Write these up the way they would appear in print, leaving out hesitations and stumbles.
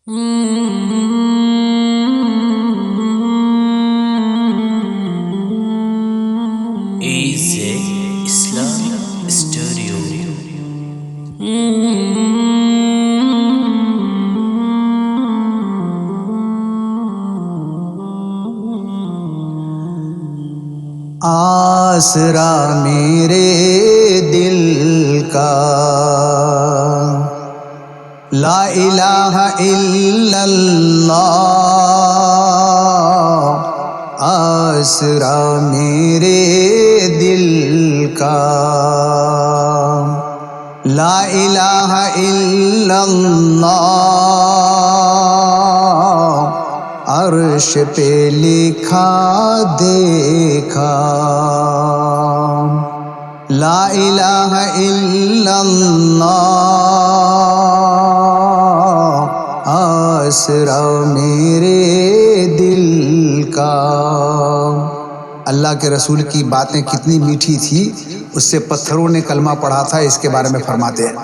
Easy Islam Studio. آسرا میرے دل کا لا الہ الا اللہ، آسرا میرے دل کا لا الہ الا اللہ، عرش پہ لکھا دیکھا لا الہ الا اللہ، آسرا میرے دل کا۔ اللہ کے رسول کی باتیں کتنی میٹھی تھی، اس سے پتھروں نے کلمہ پڑھا تھا، اس کے بارے میں فرماتے ہیں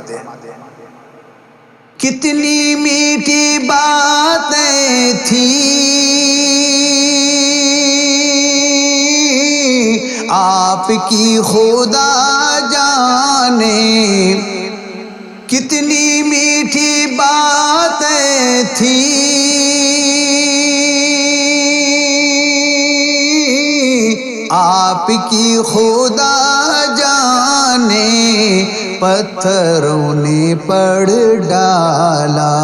کتنی میٹھی باتیں تھیں آپ کی خدا جانے، کتنی میٹھی باتیں تھیں آپ کی خدا جانے، پتھروں نے پڑھ ڈالا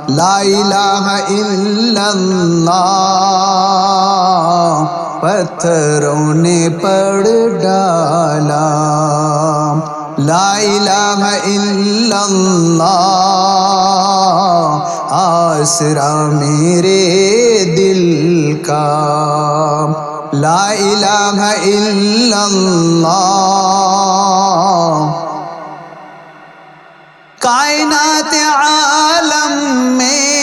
لا الہ الا اللہ، پتھروں نے پڑھ ڈالا لا الہ الا اللہ، آسرا میرے دل کا لا الہ الا اللہ۔ کائنات عالم میں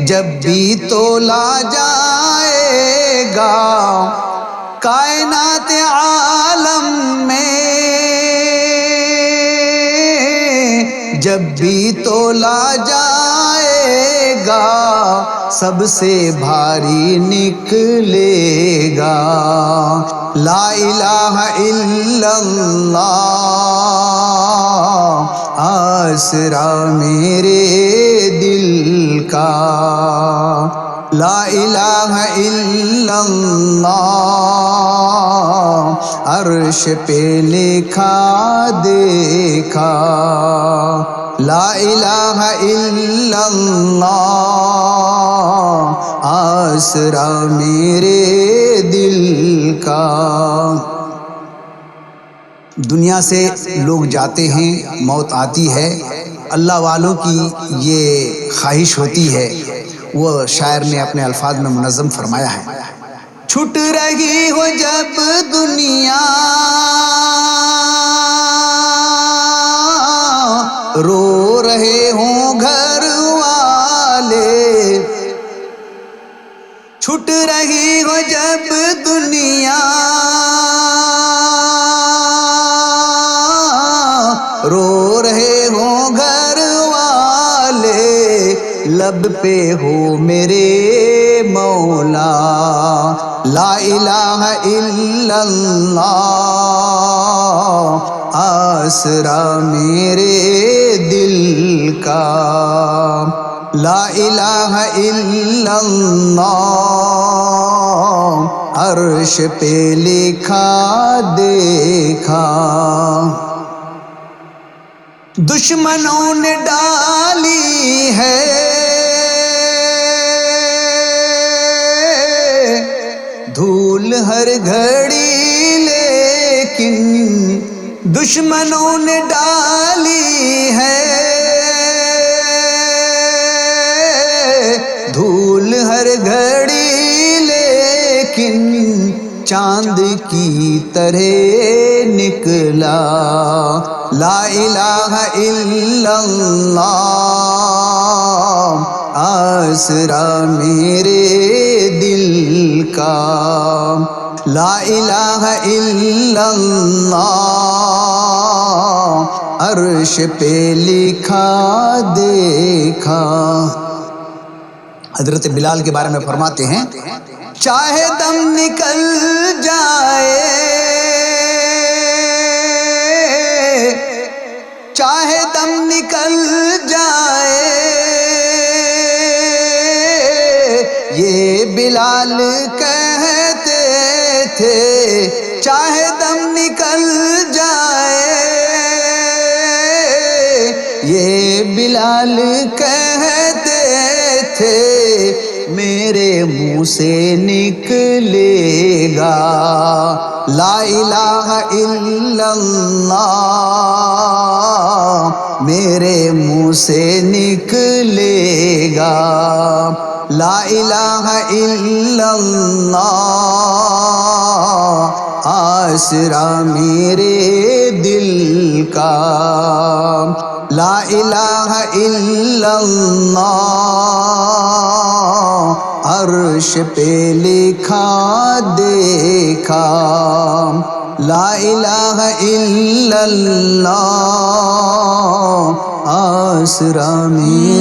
جب بھی تولا جائے گا، کائنات عالم میں جب بھی تولا جائے گا، سب سے بھاری نکلے گا لا الہ الا اللہ، آسرا میرے دل کا لا الہ الا اللہ، عرش پہ لکھا دیکھا لا الہ الا اللہ، آسرا میرے دل کا۔ دنیا سے لوگ جاتے ہیں، موت آتی ہے، اللہ والوں کی یہ خواہش ہوتی ہے، وہ شاعر نے اپنے الفاظ میں منظم فرمایا ہے چھٹ رہی ہو جب دنیا رو رہے ہوں گھر والے، چھٹ رہی ہو جب دنیا رو رہے ہوں گھر والے، لب پہ ہو میرے مولا لا الہ الا اللہ، آسرا میرے دل کا لا الہ الا اللہ، عرش پہ لکھا دیکھا دشمنوں نے ڈالی ہے دھول ہر گھڑی، لیکن دشمنوں نے ڈالی ہے دھول ہر گھڑی، لیکن چاند کی طرح نکلا لا الہ الا اللہ، آسرا میرے دل کا لا الہ الا اللہ، عرش پہ لکھا دیکھا۔ حضرت بلال کے بارے میں فرماتے ہیں چاہے دم نکل جائے، چاہے دم نکل جائے، یہ بلال کہتے تھے چاہے دم نکل جائے، یہ بلال کہتے تھے میرے منہ سے نکلے گا لا الہ الا اللہ، میرے منہ سے نکلے گا لا الہ الا اللہ، آسرا میرے دل کا لا الہ الا اللہ، عرش پہ لکھا دیکھا لا الہ الا اللہ، آسرا میرے